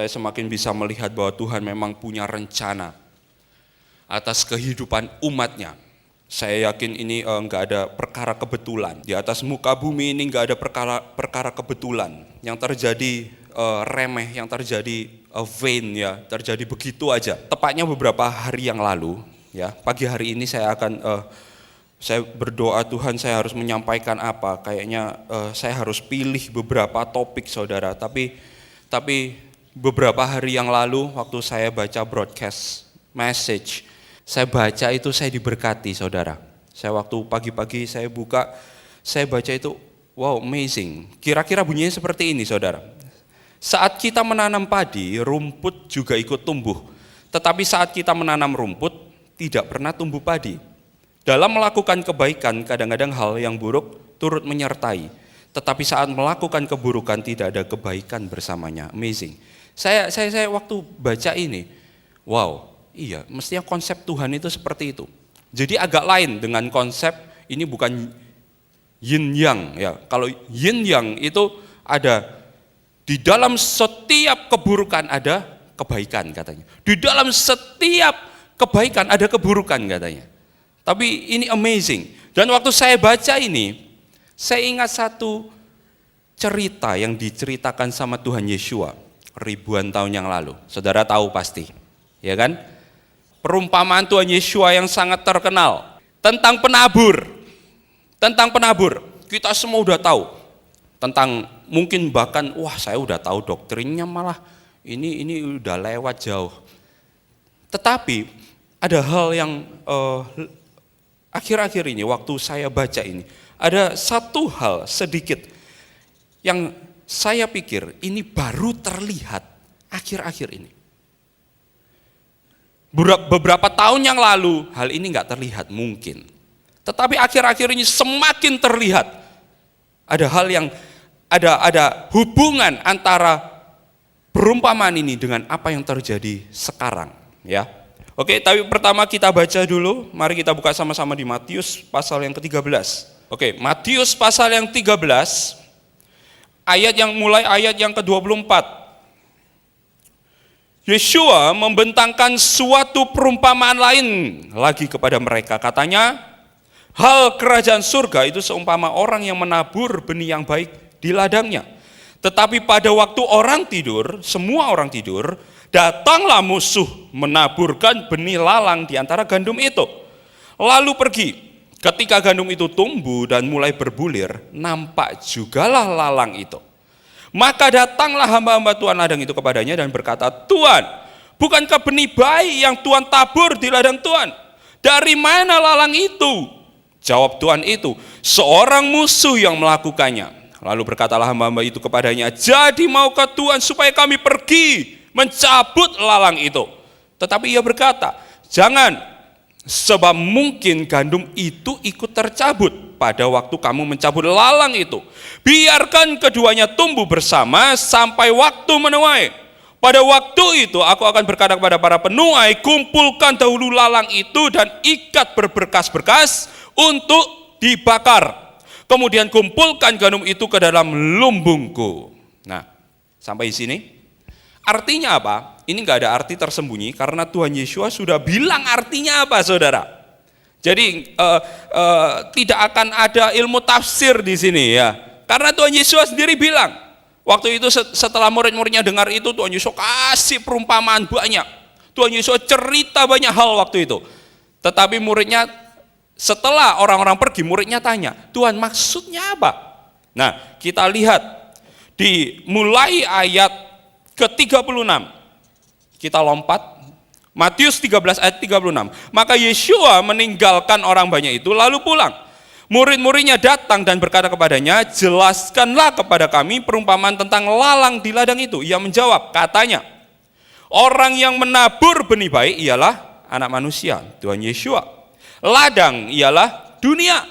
saya semakin bisa melihat bahwa Tuhan memang punya rencana atas kehidupan umatnya. Saya yakin ini nggak ada perkara kebetulan. Di atas muka bumi ini nggak ada perkara kebetulan. Yang terjadi remeh, yang terjadi vain ya, terjadi begitu aja. Tepatnya beberapa hari yang lalu, ya pagi hari ini saya berdoa, Tuhan saya harus menyampaikan apa. Kayaknya saya harus pilih beberapa topik saudara. Tapi beberapa hari yang lalu waktu saya baca broadcast message, saya baca itu saya diberkati saudara. Saya waktu pagi-pagi saya buka, saya baca itu, wow amazing. Kira-kira bunyinya seperti ini saudara. Saat kita menanam padi, rumput juga ikut tumbuh. Tetapi saat kita menanam rumput, tidak pernah tumbuh padi. Dalam melakukan kebaikan, kadang-kadang hal yang buruk turut menyertai. Tetapi saat melakukan keburukan, tidak ada kebaikan bersamanya. Amazing. Saya waktu baca ini, wow. Iya, mestinya konsep Tuhan itu seperti itu. Jadi agak lain dengan konsep ini bukan yin yang ya. Kalau yin yang itu ada di dalam setiap keburukan ada kebaikan katanya. Di dalam setiap kebaikan ada keburukan katanya. Tapi ini amazing. Dan waktu saya baca ini, saya ingat satu cerita yang diceritakan sama Tuhan Yeshua ribuan tahun yang lalu. Saudara tahu pasti, ya kan? Perumpamaan Tuhan Yeshua yang sangat terkenal tentang penabur. Tentang penabur, kita semua udah tahu. Tentang mungkin bahkan wah saya udah tahu doktrinnya malah ini udah lewat jauh. Tetapi ada hal yang akhir-akhir ini waktu saya baca ini, ada satu hal sedikit yang saya pikir ini baru terlihat akhir-akhir ini. Beberapa tahun yang lalu hal ini nggak terlihat mungkin, tetapi akhir-akhir ini semakin terlihat. Ada hal yang ada hubungan antara perumpamaan ini dengan apa yang terjadi sekarang, ya. Oke, tapi pertama kita baca dulu. Mari kita buka sama-sama di Matius pasal yang ke-13. Oke, Matius pasal yang 13 ayat yang ke-24. Yeshua membentangkan suatu perumpamaan lain lagi kepada mereka. Katanya, hal kerajaan surga itu seumpama orang yang menabur benih yang baik di ladangnya. Tetapi pada waktu orang tidur, semua orang tidur, datanglah musuh menaburkan benih lalang di antara gandum itu. Lalu pergi. Ketika gandum itu tumbuh dan mulai berbulir, nampak jugalah lalang itu. Maka datanglah hamba-hamba Tuhan ladang itu kepadanya dan berkata, Tuhan, bukankah benih baik yang Tuhan tabur di ladang Tuhan? Dari mana lalang itu? Jawab Tuhan itu, seorang musuh yang melakukannya. Lalu berkatalah hamba-hamba itu kepadanya, jadi maukah Tuhan supaya kami pergi mencabut lalang itu? Tetapi ia berkata, jangan, sebab mungkin gandum itu ikut tercabut pada waktu kamu mencabut lalang itu. Biarkan keduanya tumbuh bersama sampai waktu menuai. Pada waktu itu aku akan berkata kepada para penuai, kumpulkan dahulu lalang itu dan ikat berberkas-berkas untuk dibakar. Kemudian kumpulkan gandum itu ke dalam lumbungku. Nah, sampai di sini. Artinya apa? Ini nggak ada arti tersembunyi karena Tuhan Yeshua sudah bilang artinya apa, saudara. Jadi tidak akan ada ilmu tafsir di sini ya. Karena Tuhan Yesus sendiri bilang, waktu itu setelah murid-muridnya dengar itu, Tuhan Yesus kasih perumpamaan banyak. Tuhan Yesus cerita banyak hal waktu itu. Tetapi muridnya, setelah orang-orang pergi, muridnya tanya, Tuhan maksudnya apa? Nah, kita lihat di mulai ayat ke-36. Kita lompat, Matius 13 ayat 36. Maka Yeshua meninggalkan orang banyak itu lalu pulang. Murid-muridnya datang dan berkata kepadanya, jelaskanlah kepada kami perumpamaan tentang lalang di ladang itu. Ia menjawab, katanya, orang yang menabur benih baik ialah anak manusia, Tuhan Yeshua. Ladang ialah dunia.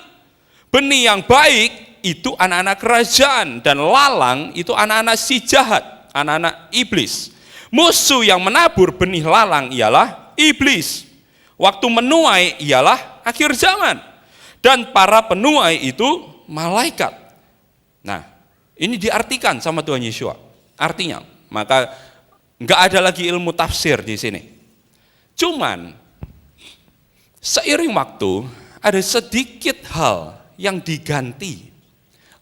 Benih yang baik itu anak-anak kerajaan, dan lalang itu anak-anak si jahat, anak-anak iblis. Musuh yang menabur benih lalang ialah iblis. Waktu menuai ialah akhir zaman. Dan para penuai itu malaikat. Nah, ini diartikan sama Tuhan Yeshua. Artinya, maka Nggak ada lagi ilmu tafsir di sini. Cuman seiring waktu ada sedikit hal yang diganti.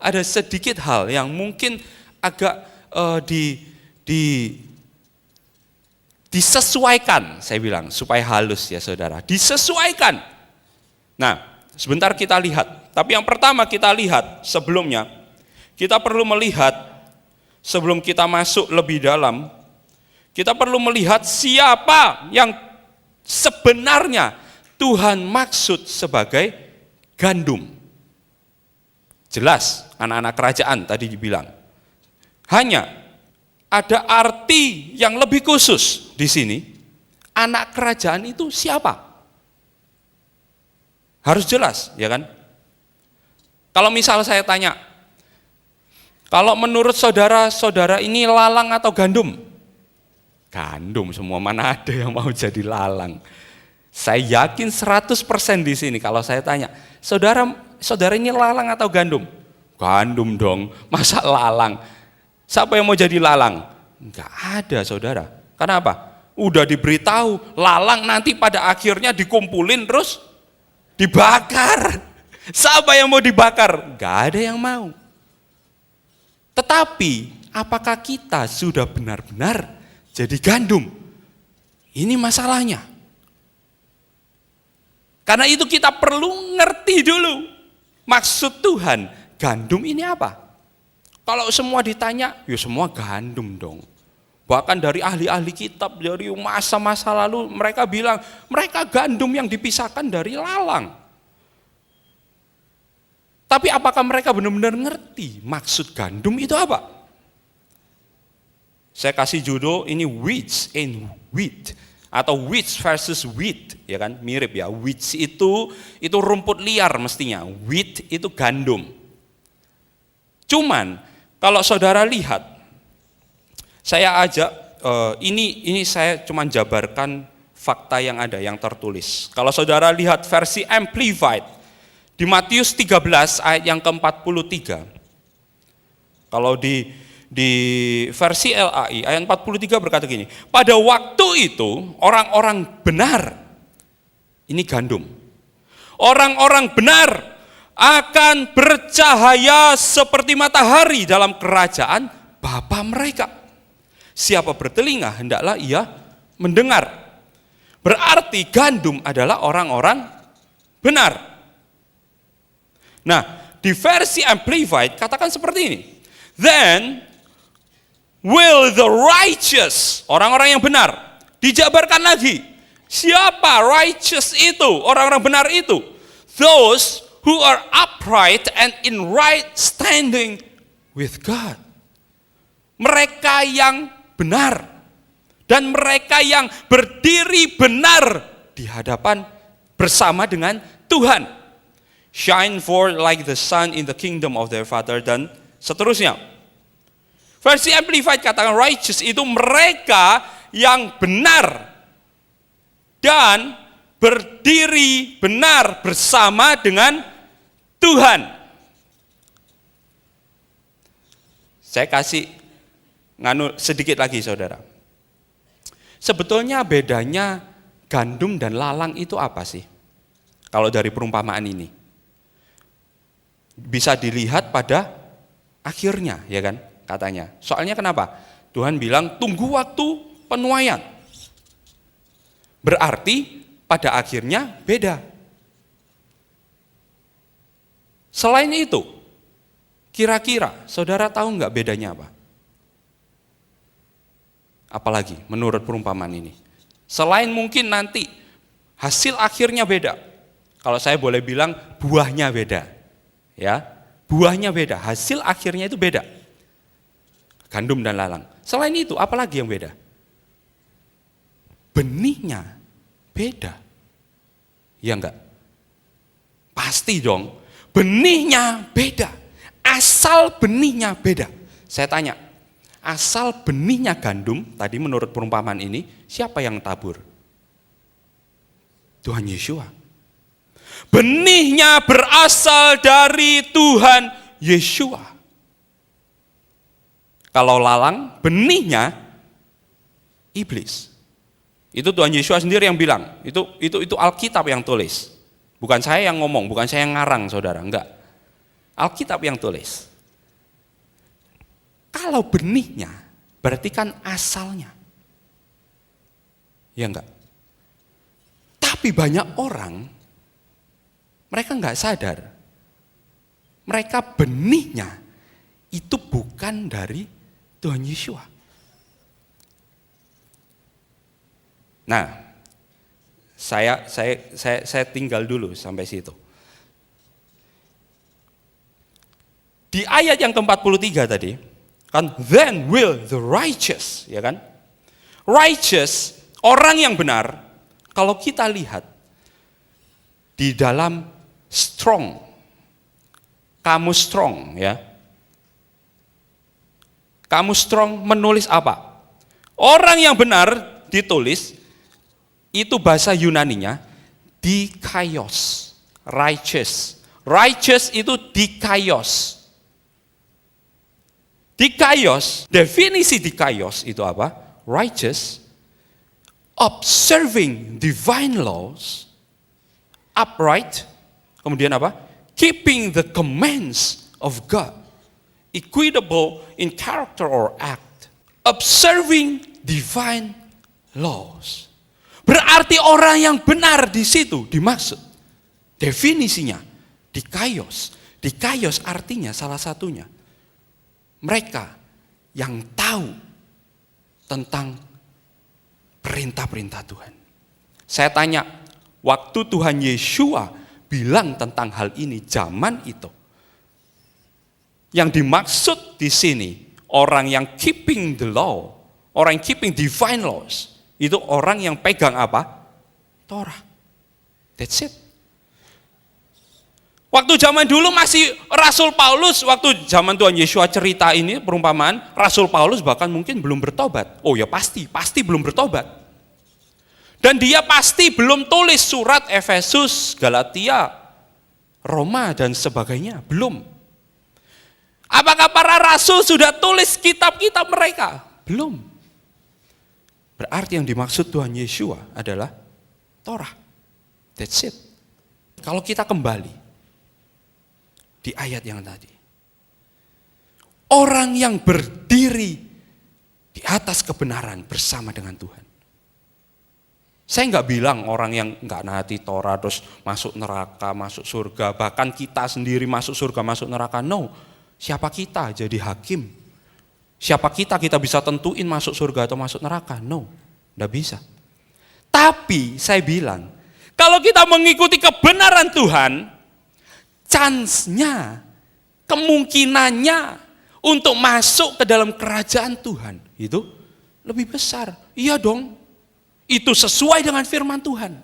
Ada sedikit hal yang mungkin agak disesuaikan, saya bilang, supaya halus ya saudara, disesuaikan. Nah, sebentar kita lihat. Tapi yang pertama kita lihat sebelumnya, kita perlu melihat sebelum kita masuk lebih dalam, kita perlu melihat siapa yang sebenarnya Tuhan maksud sebagai gandum. Jelas, anak-anak kerajaan tadi dibilang. Hanya ada arti yang lebih khusus di sini. Anak kerajaan itu siapa? Harus jelas, ya kan? Kalau misal saya tanya, kalau menurut saudara-saudara ini lalang atau gandum? Gandum semua, mana ada yang mau jadi lalang? Saya yakin 100% di sini kalau saya tanya, saudara ini lalang atau gandum? Gandum dong, masa lalang? Siapa yang mau jadi lalang? Enggak ada saudara. Kenapa? Udah diberitahu, lalang nanti pada akhirnya dikumpulin terus dibakar. Siapa yang mau dibakar? Enggak ada yang mau. Tetapi apakah kita sudah benar-benar jadi gandum? Ini masalahnya. Karena itu kita perlu ngerti dulu maksud Tuhan, gandum ini apa? Kalau semua ditanya, ya semua gandum dong. Bahkan dari ahli-ahli kitab, dari masa-masa lalu mereka bilang, mereka gandum yang dipisahkan dari lalang. Tapi apakah mereka benar-benar ngerti maksud gandum itu apa? Saya kasih judul ini wheat and wheat. Atau wheat versus wheat, ya kan? Mirip ya. Wheat itu rumput liar mestinya. Wheat itu gandum. Cuman kalau saudara lihat, saya ajak ini saya cuman jabarkan fakta yang ada, yang tertulis. Kalau saudara lihat versi Amplified di Matius 13 ayat yang ke-43. Kalau di versi LAI ayat 43 berkata gini, pada waktu itu orang-orang benar, ini gandum, orang-orang benar akan bercahaya seperti matahari dalam kerajaan Bapa mereka. Siapa bertelinga hendaklah ia mendengar. Berarti gandum adalah orang-orang benar. Nah, di versi Amplified katakan seperti ini, then will the righteous, orang-orang yang benar, dijabarkan lagi. Siapa righteous itu, orang-orang benar itu? Those who are upright and in right standing with God. Mereka yang benar dan mereka yang berdiri benar di hadapan bersama dengan Tuhan. Shine forth like the sun in the kingdom of their Father, dan seterusnya. Versi Amplified katakan righteous itu mereka yang benar dan berdiri benar bersama dengan Tuhan. Saya kasih sedikit lagi saudara. Sebetulnya bedanya gandum dan lalang itu apa sih? Kalau dari perumpamaan ini. Bisa dilihat pada akhirnya, ya kan? Katanya. Soalnya kenapa? Tuhan bilang tunggu waktu penuaian. Berarti pada akhirnya beda. Selain itu, kira-kira saudara tahu nggak bedanya apa? Apalagi menurut perumpamaan ini. Selain mungkin nanti hasil akhirnya beda. Kalau saya boleh bilang buahnya beda. Ya, buahnya beda, hasil akhirnya itu beda. Gandum dan lalang. Selain itu, apalagi yang beda? Benihnya beda. Ya enggak? Pasti dong. Benihnya beda. Asal benihnya beda. Saya tanya, asal benihnya gandum, tadi menurut perumpamaan ini, siapa yang tabur? Tuhan Yeshua. Benihnya berasal dari Tuhan Yeshua. Kalau lalang, benihnya iblis. Itu Tuhan Yesus sendiri yang bilang, itu Alkitab yang tulis. Bukan saya yang ngomong, bukan saya yang ngarang, saudara, enggak. Alkitab yang tulis. Kalau benihnya, berarti kan asalnya. Ya enggak? Tapi banyak orang, mereka enggak sadar. Mereka benihnya, itu bukan dari Tuhan Yesus. Nah, saya tinggal dulu sampai situ. Di ayat yang ke-43 tadi, kan then will the righteous, ya kan? Righteous, orang yang benar, kalau kita lihat di dalam strong, kamus strong, ya. Kamus strong menulis apa? Orang yang benar ditulis itu bahasa Yunaninya dikaios, righteous. Righteous itu dikaios. Dikaios, definisi dikaios itu apa? Righteous, observing divine laws, upright, kemudian apa? Keeping the commands of God, equitable in character or act, observing divine laws. Berarti orang yang benar di situ dimaksud. Definisinya dikaios. Dikaios artinya salah satunya mereka yang tahu tentang perintah-perintah Tuhan. Saya tanya, waktu Tuhan Yeshua bilang tentang hal ini zaman itu, yang dimaksud di sini orang yang keeping the law, orang yang keeping divine laws, itu orang yang pegang apa? Torah. That's it. Waktu zaman dulu masih Rasul Paulus, waktu zaman Tuhan Yesus cerita ini perumpamaan, Rasul Paulus bahkan mungkin belum bertobat. Oh ya pasti belum bertobat. Dan dia pasti belum tulis surat Efesus, Galatia, Roma dan sebagainya, belum. Apakah para rasul sudah tulis kitab-kitab mereka? Belum. Berarti yang dimaksud Tuhan Yesus adalah Torah. That's it. Kalau kita kembali di ayat yang tadi. Orang yang berdiri di atas kebenaran bersama dengan Tuhan. Saya nggak bilang orang yang nggak naati Torah terus masuk neraka, masuk surga. Bahkan kita sendiri masuk surga, masuk neraka. No. Siapa kita jadi hakim? Siapa kita bisa tentuin masuk surga atau masuk neraka? No. Nggak bisa. Tapi saya bilang, kalau kita mengikuti kebenaran Tuhan, chance-nya, kemungkinannya untuk masuk ke dalam kerajaan Tuhan itu lebih besar. Iya dong, itu sesuai dengan firman Tuhan.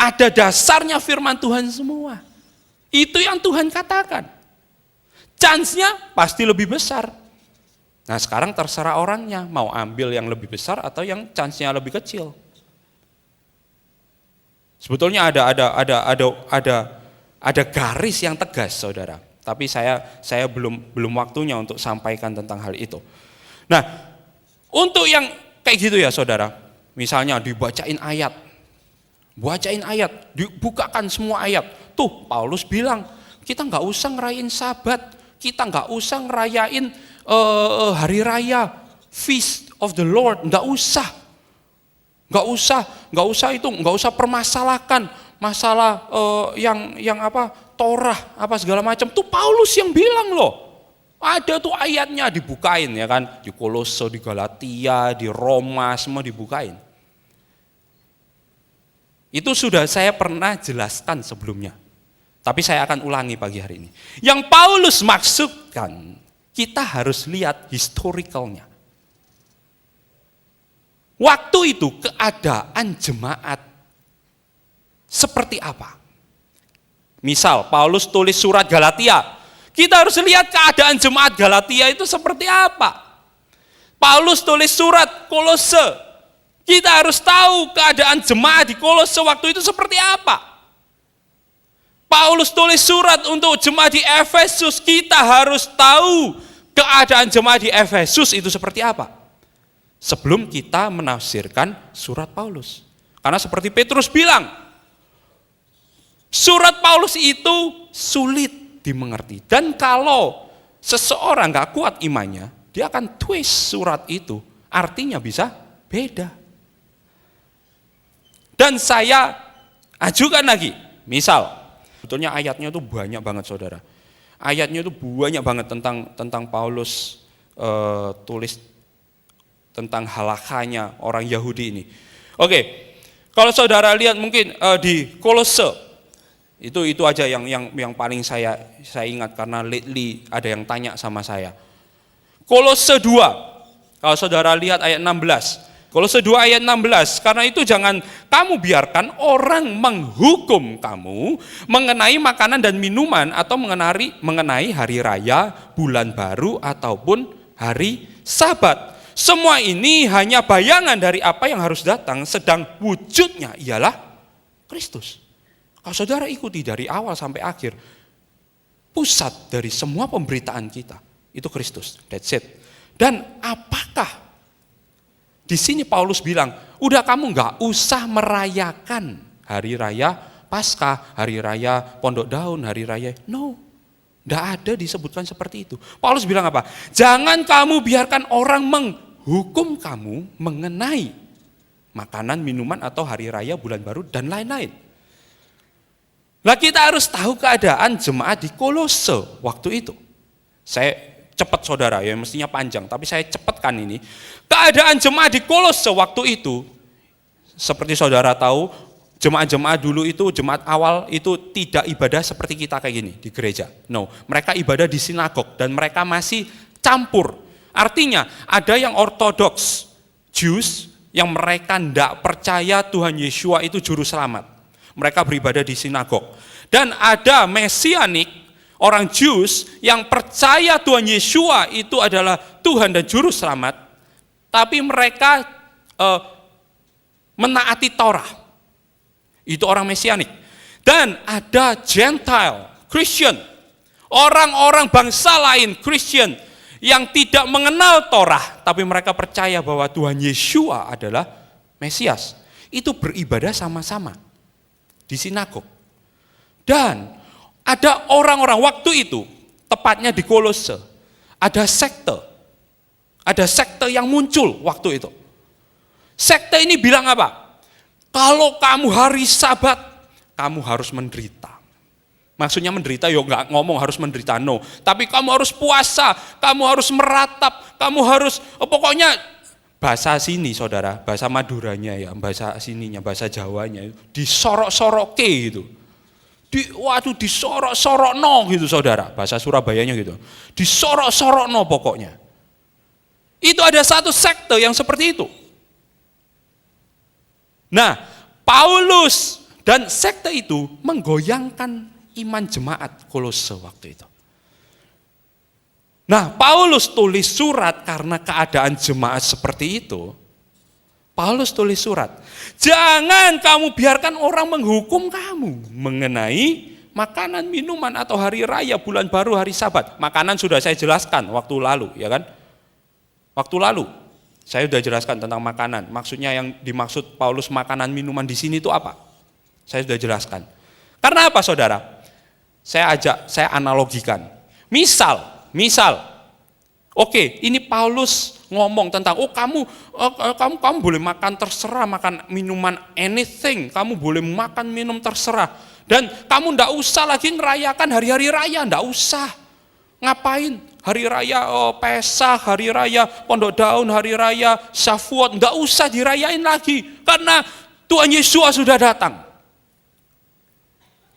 Ada dasarnya firman Tuhan semua. Itu yang Tuhan katakan. Chance-nya pasti lebih besar. Nah sekarang terserah orangnya, mau ambil yang lebih besar atau yang chance-nya lebih kecil. Sebetulnya ada garis yang tegas, saudara. Tapi saya belum waktunya untuk sampaikan tentang hal itu. Nah, untuk yang kayak gitu ya, saudara. Misalnya dibacain ayat, dibukakan semua ayat. Tuh, Paulus bilang, kita nggak usah ngerayain Sabat, kita nggak usah ngerayain hari raya, Feast of the Lord, nggak usah permasalahkan masalah yang apa Torah apa segala macam. Tuh Paulus yang bilang loh. Ada tuh ayatnya dibukain ya kan, di Kolose, di Galatia, di Roma semua dibukain. Itu sudah saya pernah jelaskan sebelumnya. Tapi saya akan ulangi pagi hari ini. Yang Paulus maksudkan, kita harus lihat historicalnya. Waktu itu keadaan jemaat seperti apa? Misal Paulus tulis surat Galatia, kita harus lihat keadaan jemaat Galatia itu seperti apa. Paulus tulis surat Kolose, kita harus tahu keadaan jemaat di Kolose waktu itu seperti apa. Paulus tulis surat untuk jemaat di Efesus, kita harus tahu keadaan jemaat di Efesus itu seperti apa. sebelum kita menafsirkan surat Paulus. Karena seperti Petrus bilang, surat Paulus itu sulit dimengerti. Dan kalau seseorang gak kuat imannya, dia akan twist surat itu, artinya bisa beda. Dan saya ajukan lagi, misal, sebetulnya ayatnya itu banyak banget saudara. Ayatnya itu banyak banget tentang Paulus tulis tentang halakanya orang Yahudi ini. Oke, kalau saudara lihat mungkin di Kolose, itu aja yang paling saya ingat karena lately ada yang tanya sama saya. Kolose 2, kalau saudara lihat ayat 16. Kolose 2 ayat 16, karena itu jangan kamu biarkan orang menghukum kamu mengenai makanan dan minuman atau mengenai hari raya, bulan baru ataupun hari Sabat. Semua ini hanya bayangan dari apa yang harus datang, sedang wujudnya ialah Kristus. Kalau saudara ikuti dari awal sampai akhir, pusat dari semua pemberitaan kita itu Kristus. That's it. Dan apakah di sini Paulus bilang, udah kamu nggak usah merayakan hari raya Paskah, hari raya Pondok Daun, hari raya. No, nggak ada disebutkan seperti itu. Paulus bilang apa? Jangan kamu biarkan orang menghukum kamu mengenai makanan, minuman atau hari raya, bulan baru dan lain-lain. Nah kita harus tahu keadaan jemaat di Kolose waktu itu. Saya cepat saudara, ya mestinya panjang, tapi saya cepatkan ini. Keadaan jemaat di Kolose waktu itu, seperti saudara tahu, jemaat-jemaat dulu itu, jemaat awal itu tidak ibadah seperti kita kayak gini di gereja. No, mereka ibadah di sinagog dan mereka masih campur. Artinya ada yang ortodoks, Jews, yang mereka tidak percaya Tuhan Yeshua itu juru selamat. Mereka beribadah di sinagog. Dan ada mesianik, orang Jews yang percaya Tuhan Yeshua itu adalah Tuhan dan juru selamat, tapi mereka menaati Torah. Itu orang mesianik. Dan ada Gentile, Christian, orang-orang bangsa lain Christian yang tidak mengenal Torah, tapi mereka percaya bahwa Tuhan Yeshua adalah Mesias. Itu beribadah sama-sama di sinagog. Dan ada orang-orang waktu itu, tepatnya di Kolose, ada sekte yang muncul waktu itu. Sekte ini bilang apa? Kalau kamu hari Sabat, kamu harus menderita. Maksudnya menderita, yo nggak ngomong harus menderita, no. Tapi kamu harus puasa, kamu harus meratap, kamu harus, pokoknya bahasa sini saudara, bahasa Maduranya ya, bahasa sininya, bahasa Jawanya, disorok-soroke gitu. Disorok-sorok no gitu saudara, bahasa Surabayanya gitu. Disorok-sorok no pokoknya. Itu ada satu sekte yang seperti itu. Nah, Paulus dan sekte itu menggoyangkan iman jemaat Kolose waktu itu. Nah, Paulus tulis surat karena keadaan jemaat seperti itu. Paulus tulis surat, jangan kamu biarkan orang menghukum kamu mengenai makanan, minuman atau hari raya, bulan baru, hari Sabat. Makanan sudah saya jelaskan waktu lalu, ya kan? Waktu lalu saya sudah jelaskan tentang makanan. Maksudnya yang dimaksud Paulus makanan, minuman di sini itu apa? Saya sudah jelaskan. Karena apa, saudara? Saya analogikan. Misal, oke, ini Paulus ngomong tentang, kamu boleh makan terserah, makan minuman anything, kamu boleh makan minum terserah, dan kamu ndak usah lagi ngerayakan hari-hari raya, ndak usah. Ngapain? Hari raya Pesach, hari raya Pondok Daun, hari raya Shavuot, ndak usah dirayain lagi, karena Tuhan Yesus sudah datang.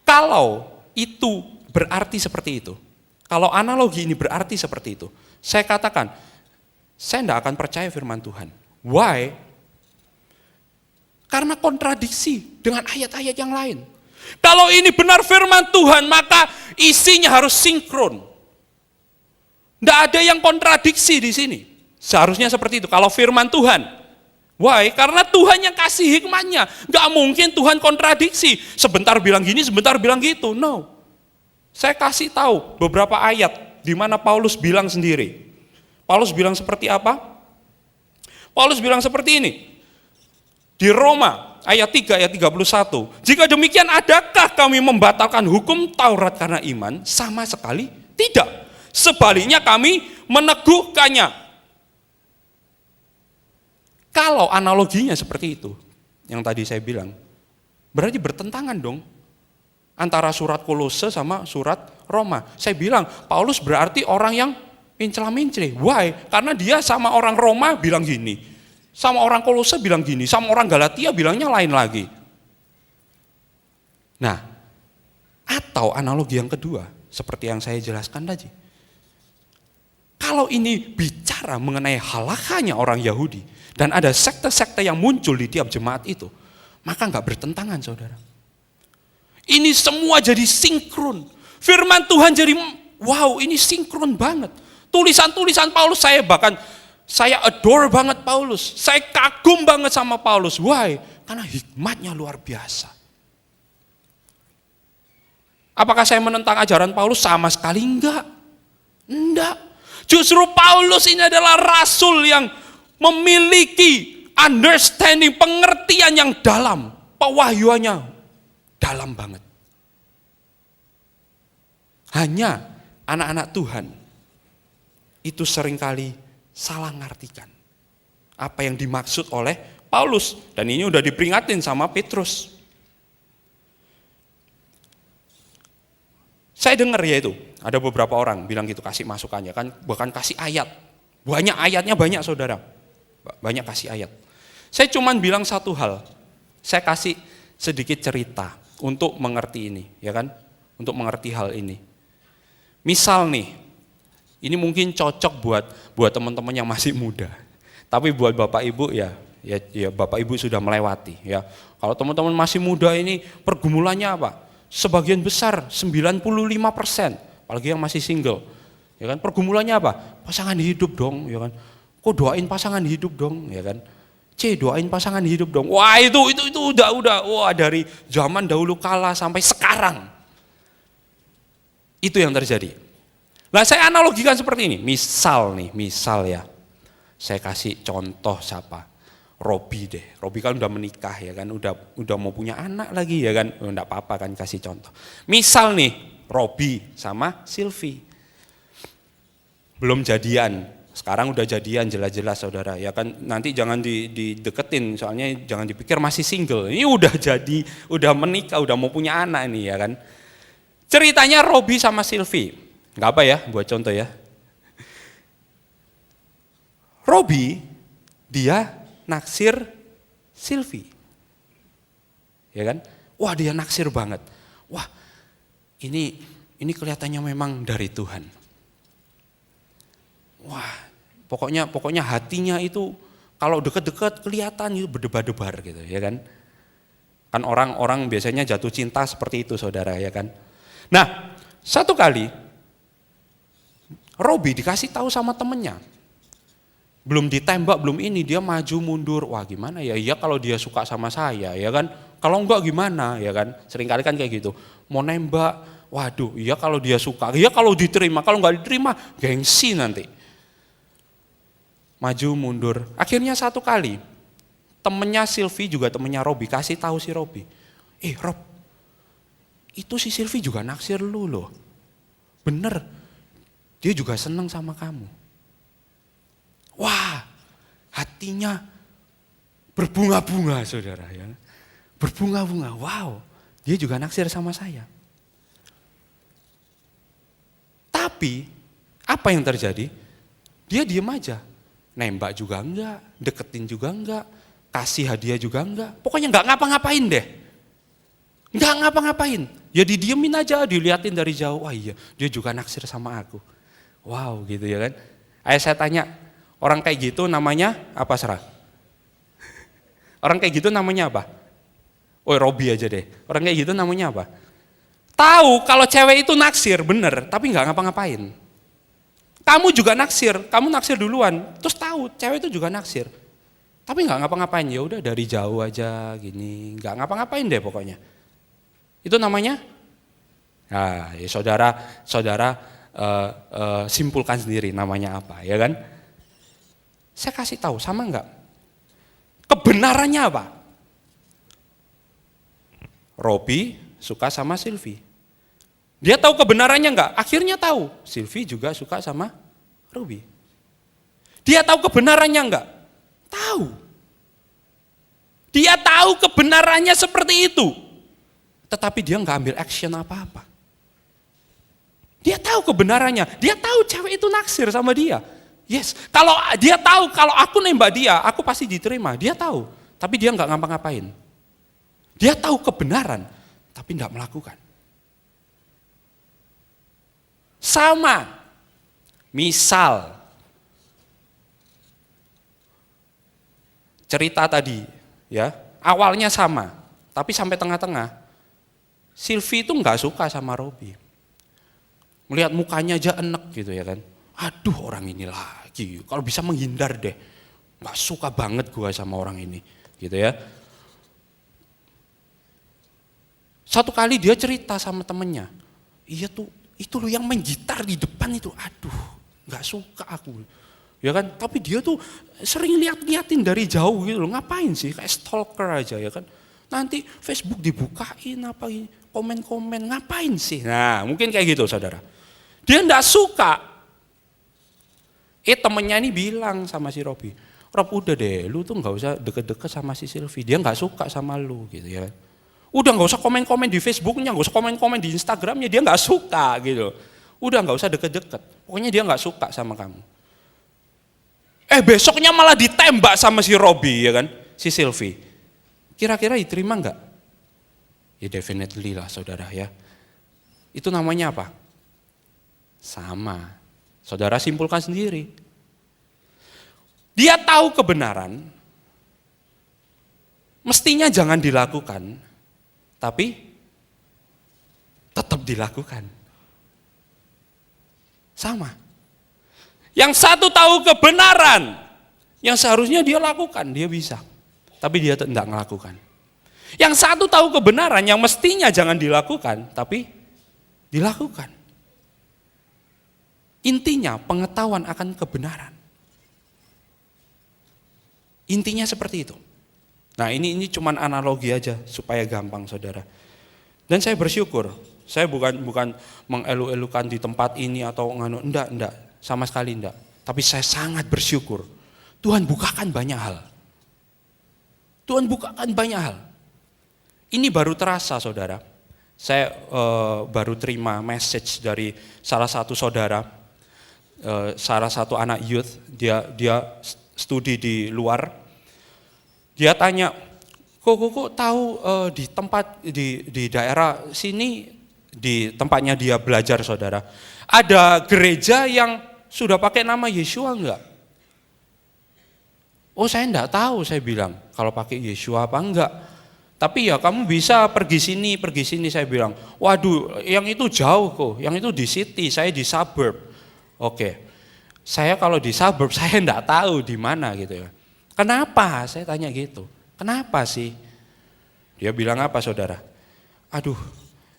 Kalau itu berarti seperti itu, kalau analogi ini berarti seperti itu, saya katakan, saya tidak akan percaya firman Tuhan. Why? Karena kontradiksi dengan ayat-ayat yang lain. Kalau ini benar firman Tuhan, maka isinya harus sinkron. Tidak ada yang kontradiksi di sini. Seharusnya seperti itu, kalau firman Tuhan. Why? Karena Tuhan yang kasih hikmatnya. Nggak mungkin Tuhan kontradiksi. Sebentar bilang gini, sebentar bilang gitu. No. Saya kasih tahu beberapa ayat di mana Paulus bilang sendiri. Paulus bilang seperti apa? Paulus bilang seperti ini. Di Roma ayat 3 ayat 31. Jika demikian adakah kami membatalkan hukum Taurat karena iman? Sama sekali tidak. Sebaliknya kami meneguhkannya. Kalau analoginya seperti itu, yang tadi saya bilang, berarti bertentangan dong antara surat Kolose sama surat Roma. Saya bilang, Paulus berarti orang yang mencela-mencela. Why? Karena dia sama orang Roma bilang gini, sama orang Kolose bilang gini, sama orang Galatia bilangnya lain lagi. Nah, atau analogi yang kedua, seperti yang saya jelaskan tadi. Kalau ini bicara mengenai halakanya orang Yahudi, dan ada sekte-sekte yang muncul di tiap jemaat itu, maka nggak bertentangan, saudara. Ini semua jadi sinkron. Firman Tuhan jadi, wow, ini sinkron banget. Tulisan-tulisan Paulus, saya adore banget Paulus. Saya kagum banget sama Paulus. Why? Karena hikmatnya luar biasa. Apakah saya menentang ajaran Paulus? Sama sekali enggak. Enggak. Justru Paulus ini adalah rasul yang memiliki understanding, pengertian yang dalam. Pewahyuannya dalam banget. Hanya anak-anak Tuhan itu seringkali salah ngartikan apa yang dimaksud oleh Paulus. Dan ini udah diperingatin sama Petrus. Saya dengar ya itu, ada beberapa orang bilang gitu, kasih masukannya, kan bahkan kasih ayat. Banyak ayatnya, banyak saudara. Banyak kasih ayat. Saya cuman bilang satu hal, saya kasih sedikit cerita untuk mengerti ini, ya kan? Untuk mengerti hal ini. Misal nih, ini mungkin cocok buat teman-teman yang masih muda. Tapi buat Bapak Ibu ya Bapak Ibu sudah melewati ya. Kalau teman-teman masih muda ini pergumulannya apa? Sebagian besar 95%, apalagi yang masih single. Ya kan? Pergumulannya apa? Pasangan hidup dong, ya kan? Kok doain pasangan hidup dong, ya kan? Doain pasangan hidup dong. Wah, itu udah wah, dari zaman dahulu kala sampai sekarang. Itu yang terjadi. Nah, saya analogikan seperti ini. Misal ya. Saya kasih contoh siapa? Robi deh. Robi kan udah menikah ya kan, udah mau punya anak lagi ya kan. Enggak apa-apa kan, kasih contoh. Misal nih, Robi sama Silvi. Belum jadian. Sekarang udah jadian jelas-jelas saudara. Ya kan, nanti jangan dideketin, soalnya jangan dipikir masih single. Ini udah jadi, udah menikah, udah mau punya anak ini ya kan. Ceritanya Robi sama Silvi. Enggak apa ya, buat contoh ya. Robi, dia naksir Silvi. Ya kan? Wah, dia naksir banget. Wah, ini kelihatannya memang dari Tuhan. Wah, pokoknya hatinya itu kalau deket-deket kelihatan itu berdebar-debar gitu, ya kan? Kan orang-orang biasanya jatuh cinta seperti itu, saudara, ya kan? Nah, satu kali Robi dikasih tahu sama temennya. Belum ditembak, belum ini, dia maju mundur. Wah, gimana ya? Iya kalau dia suka sama saya, ya kan? Kalau enggak gimana, ya kan? Seringkali kan kayak gitu. Mau nembak, waduh, iya kalau dia suka. Iya kalau diterima, kalau enggak diterima, gengsi nanti. Maju mundur. Akhirnya satu kali, temennya Silvi juga temennya Robi kasih tahu si Robi. Rob, itu si Silvi juga naksir lu loh. Bener, dia juga seneng sama kamu. Wah, hatinya berbunga-bunga saudara ya. Berbunga-bunga, wow, dia juga naksir sama saya. Tapi, apa yang terjadi? Dia diem aja. Nembak juga enggak, deketin juga enggak, kasih hadiah juga enggak. Pokoknya enggak ngapa-ngapain deh. Enggak ngapa-ngapain. Ya didiemin aja, diliatin dari jauh. Wah iya, dia juga naksir sama aku. Wow gitu ya kan. Ayo saya tanya, orang kayak gitu namanya apa, Sarah? Orang kayak gitu namanya apa? Oh, Robi aja deh. Orang kayak gitu namanya apa? Tahu kalau cewek itu naksir, bener, tapi nggak ngapa-ngapain. Kamu juga naksir, kamu naksir duluan, terus tahu cewek itu juga naksir, tapi nggak ngapa-ngapain. Ya udah dari jauh aja gini, nggak ngapa-ngapain deh pokoknya. Itu namanya? Nah, ya saudara simpulkan sendiri namanya apa, ya kan? Saya kasih tahu, sama enggak? Kebenarannya apa? Robi suka sama Silvi. Dia tahu kebenarannya enggak? Akhirnya tahu. Silvi juga suka sama Robi. Dia tahu kebenarannya enggak? Tahu. Dia tahu kebenarannya seperti itu. Tetapi dia enggak ambil action apa-apa. Dia tahu kebenarannya. Dia tahu cewek itu naksir sama dia. Yes, kalau dia tahu kalau aku nembak dia, aku pasti diterima. Dia tahu, tapi dia nggak ngapa-ngapain. Dia tahu kebenaran, tapi nggak melakukan. Sama, misal cerita tadi, ya awalnya sama, tapi sampai tengah-tengah, Silvi itu nggak suka sama Robi. Melihat mukanya aja enek gitu ya kan. Aduh orang ini lagi, kalau bisa menghindar deh. Gak suka banget gue sama orang ini, gitu ya. Satu kali dia cerita sama temennya, iya tuh, itu loh yang main gitar di depan itu, aduh gak suka aku. Ya kan, tapi dia tuh sering liatin dari jauh gitu loh, ngapain sih, kayak stalker aja ya kan. Nanti Facebook dibukain, apa komen-komen, ngapain sih. Nah mungkin kayak gitu saudara. Dia gak suka. Temennya ini bilang sama si Robi, Rob udah deh, lu tuh nggak usah deket-deket sama si Silvi, dia nggak suka sama lu gitu ya. Udah nggak usah komen-komen di Facebooknya, nggak usah komen-komen di Instagramnya, dia nggak suka gitu. Udah nggak usah deket-deket, pokoknya dia nggak suka sama kamu. Besoknya malah ditembak sama si Robi ya kan, si Silvi. Kira-kira diterima nggak? Ya definitely lah saudara ya. Itu namanya apa? Sama. Saudara simpulkan sendiri. Dia tahu kebenaran, mestinya jangan dilakukan, tapi tetap dilakukan. Sama. Yang satu tahu kebenaran, yang seharusnya dia lakukan, dia bisa. Tapi dia tidak melakukan. Yang satu tahu kebenaran, yang mestinya jangan dilakukan, tapi dilakukan. Intinya pengetahuan akan kebenaran. Intinya seperti itu. Nah ini cuman analogi aja supaya gampang saudara. Dan saya bersyukur, saya bukan mengelu-elukan di tempat ini atau enggak, sama sekali enggak. Tapi saya sangat bersyukur, Tuhan bukakan banyak hal. Tuhan bukakan banyak hal. Ini baru terasa saudara. Saya baru terima message dari salah satu saudara. Salah satu anak youth, dia studi di luar. Dia tanya, kok tahu di tempat di daerah sini, di tempatnya dia belajar saudara, ada gereja yang sudah pakai nama Yeshua enggak? Oh saya enggak tahu, saya bilang kalau pakai Yeshua apa enggak. Tapi ya kamu bisa pergi sini, saya bilang. Waduh, yang itu jauh kok, yang itu di city, saya di suburb. Oke, saya kalau di suburb saya enggak tahu di mana gitu ya. Kenapa? Saya tanya gitu. Kenapa sih? Dia bilang apa saudara? Aduh,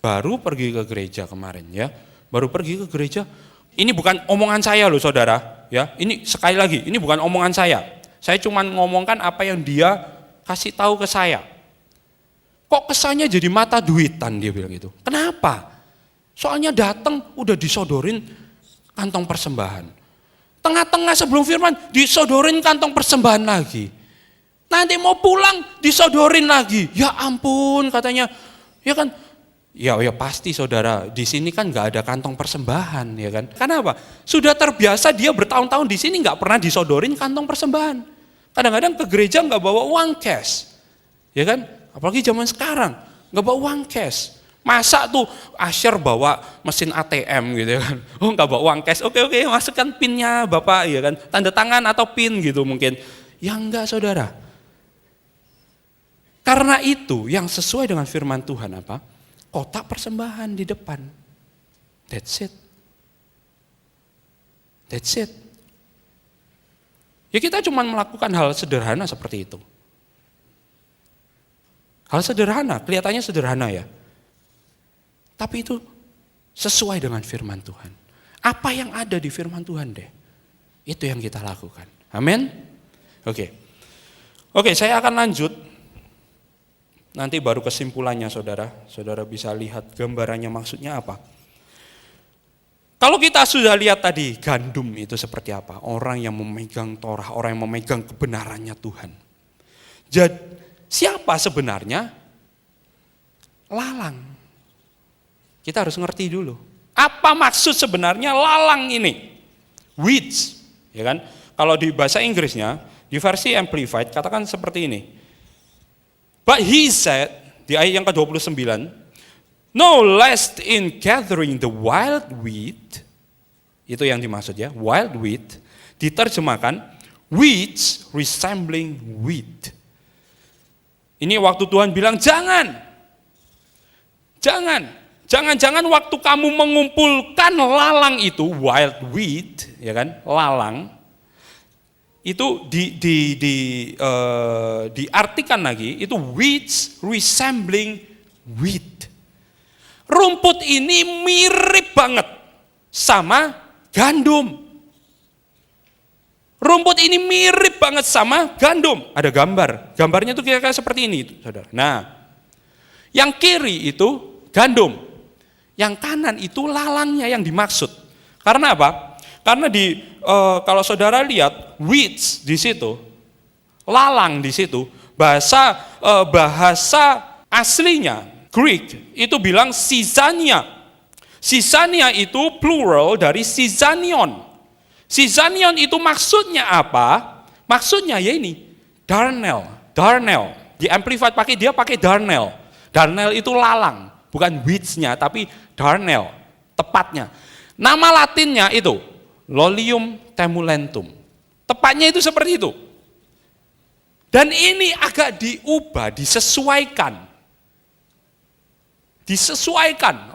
baru pergi ke gereja kemarin ya. Baru pergi ke gereja. Ini bukan omongan saya loh saudara. Ya, ini sekali lagi, ini bukan omongan saya. Saya cuma ngomongkan apa yang dia kasih tahu ke saya. Kok kesannya jadi mata duitan dia bilang gitu. Kenapa? Soalnya datang udah disodorin kantong persembahan. Tengah-tengah sebelum firman disodorin kantong persembahan lagi. Nanti mau pulang disodorin lagi. Ya ampun katanya. Ya kan? Ya pasti saudara, di sini kan nggak ada kantong persembahan ya kan. Kenapa? Sudah terbiasa dia bertahun-tahun di sini nggak pernah disodorin kantong persembahan. Kadang-kadang ke gereja nggak bawa uang cash. Ya kan? Apalagi zaman sekarang nggak bawa uang cash. Masa tuh Asher bawa mesin ATM gitu kan. Oh nggak bawa uang cash, oke, masukkan pinnya Bapak ya kan. Tanda tangan atau pin gitu mungkin. Ya enggak saudara. Karena itu yang sesuai dengan firman Tuhan apa? Kotak persembahan di depan. That's it. That's it. Ya kita cuma melakukan hal sederhana seperti itu. Hal sederhana, kelihatannya sederhana ya. Tapi itu sesuai dengan firman Tuhan. Apa yang ada di firman Tuhan deh. Itu yang kita lakukan. Amin. Oke. Oke, saya akan lanjut. Nanti baru kesimpulannya saudara. Saudara bisa lihat gambarannya maksudnya apa. Kalau kita sudah lihat tadi gandum itu seperti apa. Orang yang memegang Torah, orang yang memegang kebenarannya Tuhan. Jadi siapa sebenarnya? Lalang. Kita harus ngerti dulu. Apa maksud sebenarnya lalang ini? Weeds, ya kan? Kalau di bahasa Inggrisnya, di versi Amplified katakan seperti ini. But he said, di ayat yang ke-29, no less in gathering the wild wheat, itu yang dimaksud ya, wild wheat, diterjemahkan, weeds resembling wheat. Ini waktu Tuhan bilang, jangan waktu kamu mengumpulkan lalang itu, wild wheat, ya kan, lalang, itu diartikan lagi, itu weeds resembling wheat. Rumput ini mirip banget sama gandum. Rumput ini mirip banget sama gandum. Ada gambar. Gambarnya itu kira-kira seperti ini, saudara. Nah, yang kiri itu gandum. Yang kanan itu lalangnya yang dimaksud. Karena apa? Karena kalau saudara lihat weeds di situ, lalang di situ, bahasa aslinya Greek itu bilang Sisania. Sisania itu plural dari Sisanion. Sisanion itu maksudnya apa? Maksudnya ya ini, darnel. Di Amplified dia pakai darnel. Darnel itu lalang, bukan weeds-nya tapi darnel, tepatnya. Nama latinnya itu Lolium temulentum. Tepatnya itu seperti itu. Dan ini agak diubah, disesuaikan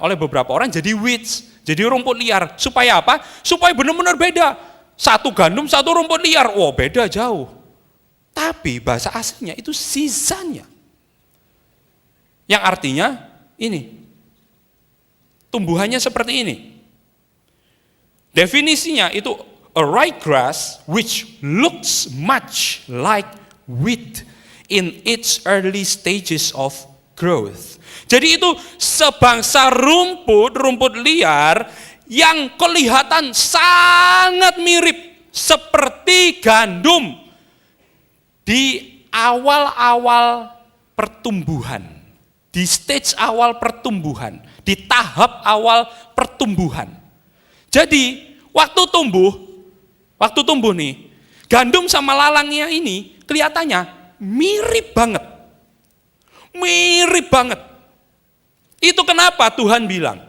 oleh beberapa orang jadi weeds, jadi rumput liar. Supaya apa? Supaya benar-benar beda. Satu gandum, satu rumput liar. Oh, beda jauh. Tapi bahasa aslinya itu sisanya. Yang artinya ini. Tumbuhannya seperti ini. Definisinya itu a ryegrass which looks much like wheat in its early stages of growth. Jadi itu sebangsa rumput liar yang kelihatan sangat mirip seperti gandum di awal-awal pertumbuhan, di stage awal pertumbuhan, di tahap awal pertumbuhan. Jadi waktu tumbuh nih, gandum sama lalangnya ini kelihatannya mirip banget. Mirip banget. Itu kenapa Tuhan bilang,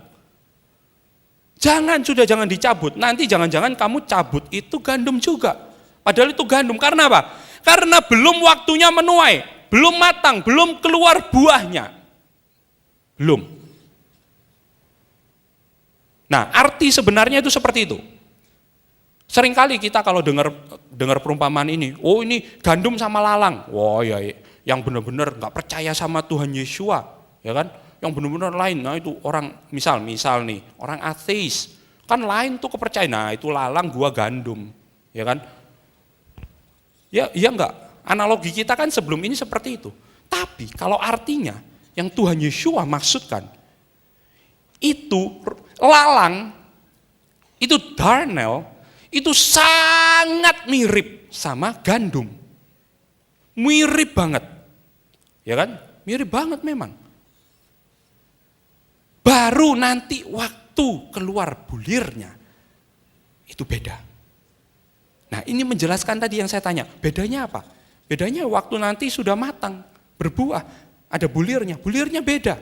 jangan dicabut, nanti jangan-jangan kamu cabut itu gandum juga. Padahal itu gandum, karena apa? Karena belum waktunya menuai, belum matang, belum keluar buahnya. Belum. Nah, arti sebenarnya itu seperti itu. Seringkali kita kalau dengar perumpamaan ini, oh ini gandum sama lalang. Wah ya, yang benar-benar nggak percaya sama Tuhan Yesua, ya kan? Yang benar-benar lain. Nah itu orang misal nih, orang ateis kan lain tuh kepercayaan. Nah itu lalang, gua gandum, ya kan? Ya iya enggak. Analogi kita kan sebelum ini seperti itu. Tapi kalau artinya yang Tuhan Yesua maksudkan itu lalang, itu darnel, itu sangat mirip sama gandum. Mirip banget. Ya kan? Mirip banget memang. Baru nanti waktu keluar bulirnya, itu beda. Nah ini menjelaskan tadi yang saya tanya, bedanya apa? Bedanya waktu nanti sudah matang, berbuah, ada bulirnya beda.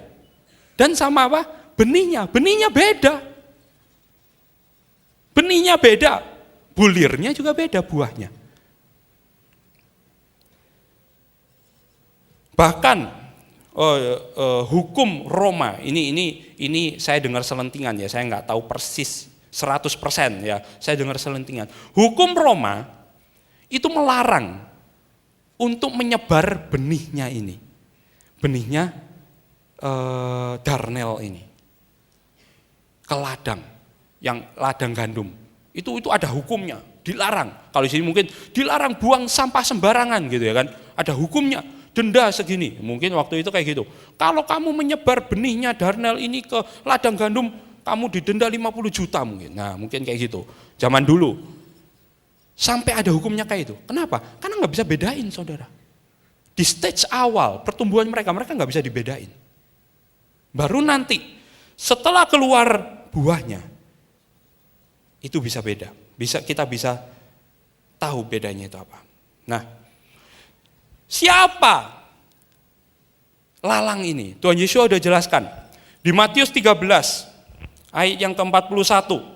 Dan sama apa? Benihnya beda. Benihnya beda, bulirnya juga beda buahnya. Bahkan hukum Roma, ini saya dengar selentingan ya, saya nggak tahu persis 100% ya, saya dengar selentingan. Hukum Roma itu melarang untuk menyebar benihnya ini, benihnya darnel ini ke ladang, yang ladang gandum. Itu ada hukumnya, dilarang. Kalau di sini mungkin dilarang buang sampah sembarangan gitu ya kan. ada hukumnya, denda segini. Mungkin waktu itu kayak gitu. Kalau kamu menyebar benihnya darnel ini ke ladang gandum, kamu didenda 50 juta mungkin. Nah mungkin kayak gitu, zaman dulu. Sampai ada hukumnya kayak itu. Kenapa? Karena nggak bisa bedain saudara. Di stage awal pertumbuhan mereka nggak bisa dibedain. Baru nanti setelah keluar buahnya, itu bisa beda. Kita bisa tahu bedanya itu apa. Nah, siapa lalang ini? Tuhan Yesus sudah jelaskan. Di Matius 13, ayat yang ke-41.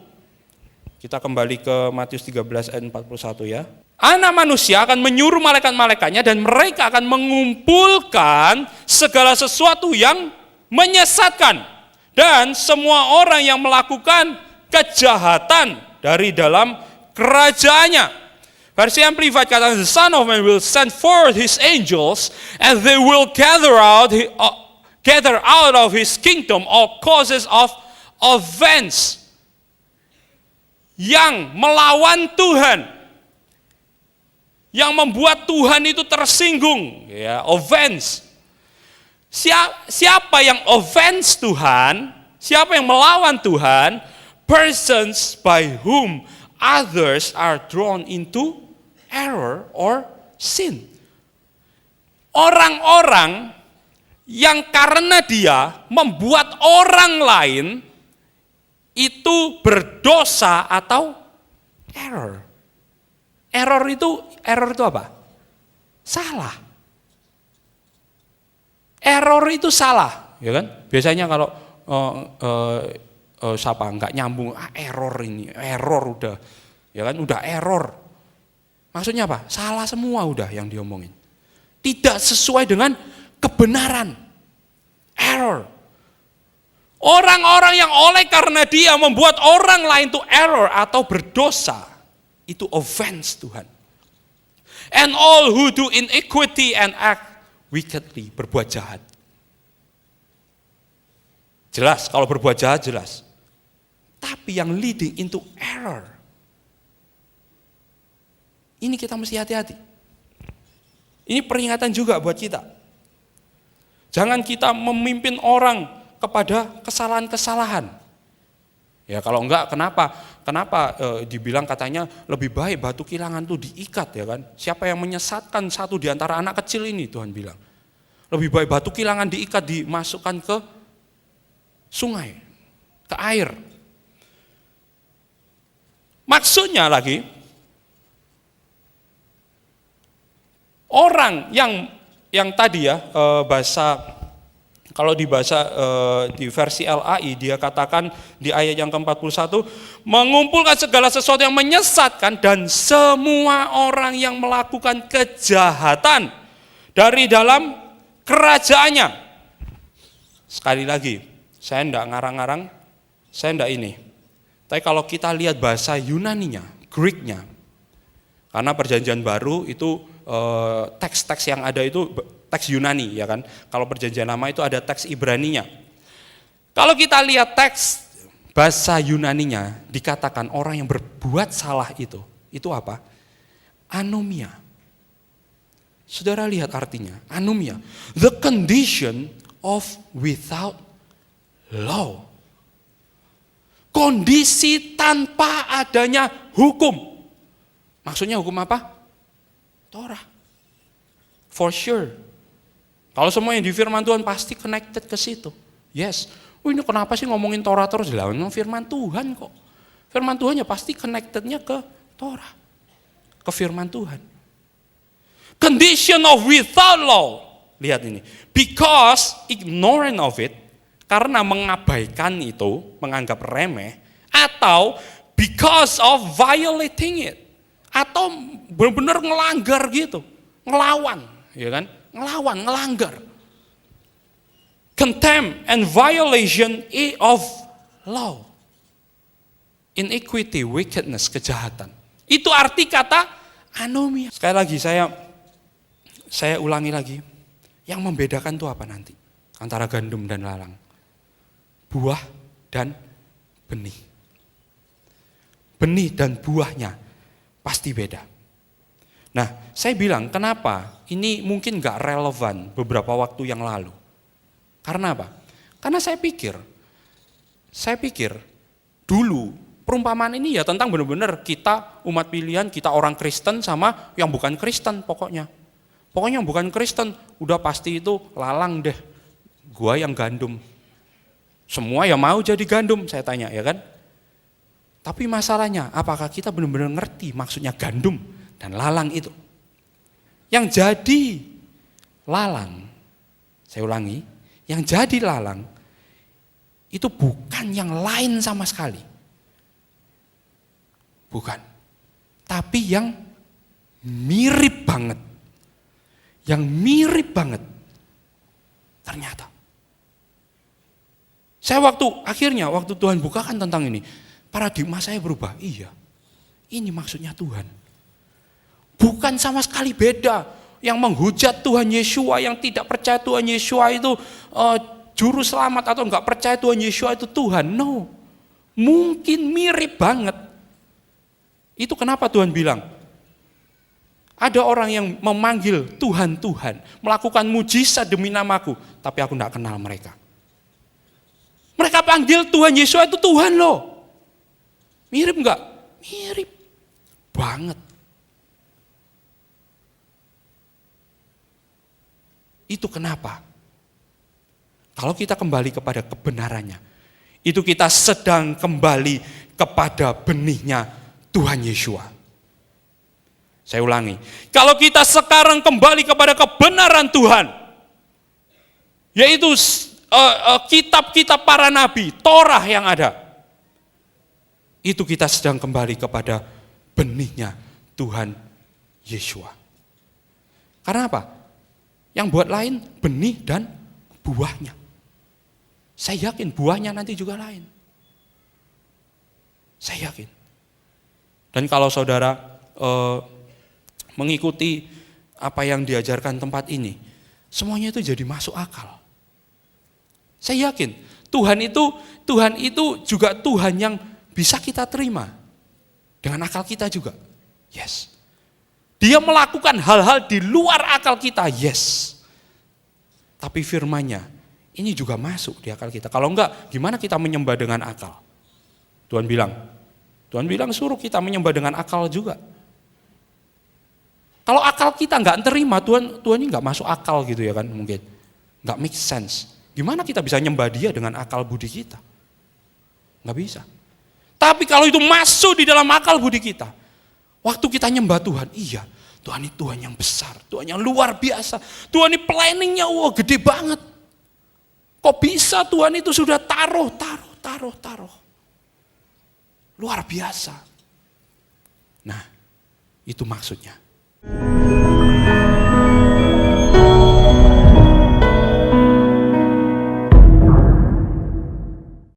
Kita kembali ke Matius 13 ayat 41 ya. Anak manusia akan menyuruh malaikat-malaikatnya dan mereka akan mengumpulkan segala sesuatu yang menyesatkan. Dan semua orang yang melakukan kejahatan dari dalam kerajaannya. Versi Amplified kata, the Son of Man will send forth his angels and they will gather out of his kingdom all causes of offense. Yang melawan Tuhan. Yang membuat Tuhan itu tersinggung. Ya, offense. Siapa yang offense Tuhan? Siapa yang melawan Tuhan? Persons by whom others are drawn into error or sin. Orang-orang yang karena dia membuat orang lain itu berdosa atau error. Error itu apa? Salah. Error itu salah, ya kan? Biasanya kalau nggak nyambung, error udah, ya kan? Udah error. Maksudnya apa? Salah semua udah yang diomongin. Tidak sesuai dengan kebenaran. Error. Orang-orang yang oleh karena dia membuat orang lain itu error atau berdosa, itu offense Tuhan. And all who do iniquity and act wickedly, berbuat jahat. Jelas, kalau berbuat jahat jelas. Tapi yang leading into error, ini kita mesti hati-hati. Ini peringatan juga buat kita. Jangan kita memimpin orang kepada kesalahan-kesalahan. Ya kalau enggak, kenapa dibilang katanya lebih baik batu kilangan itu diikat, ya kan? Siapa yang menyesatkan satu di antara anak kecil ini, Tuhan bilang. Lebih baik batu kilangan diikat, dimasukkan ke sungai, ke air. Maksudnya lagi, orang yang tadi ya kalau di versi LAI dia katakan di ayat yang ke-41, mengumpulkan segala sesuatu yang menyesatkan dan semua orang yang melakukan kejahatan dari dalam kerajaannya. Sekali lagi, saya enggak ngarang-ngarang, saya enggak ini. Tapi kalau kita lihat bahasa Yunaninya, Greeknya, karena perjanjian baru itu teks-teks yang ada itu teks Yunani, ya kan? Kalau perjanjian lama itu ada teks Ibraninya. Kalau kita lihat teks bahasa Yunaninya, dikatakan orang yang berbuat salah itu apa? Anomia. Saudara lihat artinya, anomia. The condition of without law. Kondisi tanpa adanya hukum. Maksudnya hukum apa? Torah. For sure. Kalau semua yang di firman Tuhan pasti connected ke situ. Yes. Ini kenapa sih ngomongin Torah terus? Lah, firman Tuhan kok. Firman Tuhan ya pasti connectednya ke Torah. Ke firman Tuhan. Condition of without law. Lihat ini. Because ignorant of it, karena mengabaikan itu, menganggap remeh, atau because of violating it, atau benar-benar ngelanggar gitu, ngelawan, ya kan? Ngelawan, ngelanggar. Contempt and violation of law. Iniquity, wickedness, kejahatan. Itu arti kata anomia. Sekali lagi saya ulangi lagi. Yang membedakan itu apa nanti? Antara gandum dan lalang. Buah dan benih. Benih dan buahnya pasti beda. Nah, saya bilang kenapa ini mungkin gak relevan beberapa waktu yang lalu. Karena apa? Karena saya pikir dulu perumpamaan ini ya tentang benar-benar kita umat pilihan, kita orang Kristen sama yang bukan Kristen pokoknya. Pokoknya yang bukan Kristen udah pasti itu lalang deh, gua yang gandum. Semua ya mau jadi gandum, saya tanya ya kan. Tapi masalahnya apakah kita benar-benar ngerti maksudnya gandum dan lalang itu? Yang jadi lalang, saya ulangi, yang jadi lalang itu bukan yang lain sama sekali. Bukan. Tapi yang mirip banget. Yang mirip banget. Ternyata. Saya waktu Tuhan bukakan tentang ini, paradigma saya berubah. Iya, ini maksudnya Tuhan. Bukan sama sekali beda. Yang menghujat Tuhan Yeshua, yang tidak percaya Tuhan Yeshua itu juru selamat atau enggak percaya Tuhan Yeshua itu Tuhan. No, mungkin mirip banget. Itu kenapa Tuhan bilang, ada orang yang memanggil Tuhan, Tuhan, melakukan mujizat demi namaku, tapi aku enggak kenal mereka. Mereka panggil Tuhan Yesus itu Tuhan loh. Mirip enggak? Mirip banget. Itu kenapa? Kalau kita kembali kepada kebenarannya, itu kita sedang kembali kepada benihnya Tuhan Yeshua. Saya ulangi, kalau kita sekarang kembali kepada kebenaran Tuhan, yaitu kitab-kitab para nabi, Torah yang ada, itu kita sedang kembali kepada benihnya Tuhan Yeshua. Karena apa? Yang buat lain benih dan buahnya. Saya yakin buahnya nanti juga lain. Saya yakin. Dan kalau saudara mengikuti apa yang diajarkan tempat ini, semuanya itu jadi masuk akal. Saya yakin Tuhan itu juga Tuhan yang bisa kita terima dengan akal kita juga. Yes. Dia melakukan hal-hal di luar akal kita. Yes. Tapi firman-Nya ini juga masuk di akal kita. Kalau enggak, gimana kita menyembah dengan akal? Tuhan bilang suruh kita menyembah dengan akal juga. Kalau akal kita enggak terima, Tuhan ini enggak masuk akal gitu ya kan mungkin. Enggak make sense. Gimana kita bisa nyembah Dia dengan akal budi kita? Enggak bisa. Tapi kalau itu masuk di dalam akal budi kita, waktu kita nyembah Tuhan, iya, Tuhan ini Tuhan yang besar, Tuhan yang luar biasa. Tuhan ini planningnya gede banget. Kok bisa Tuhan itu sudah taruh. Luar biasa. Nah, itu maksudnya.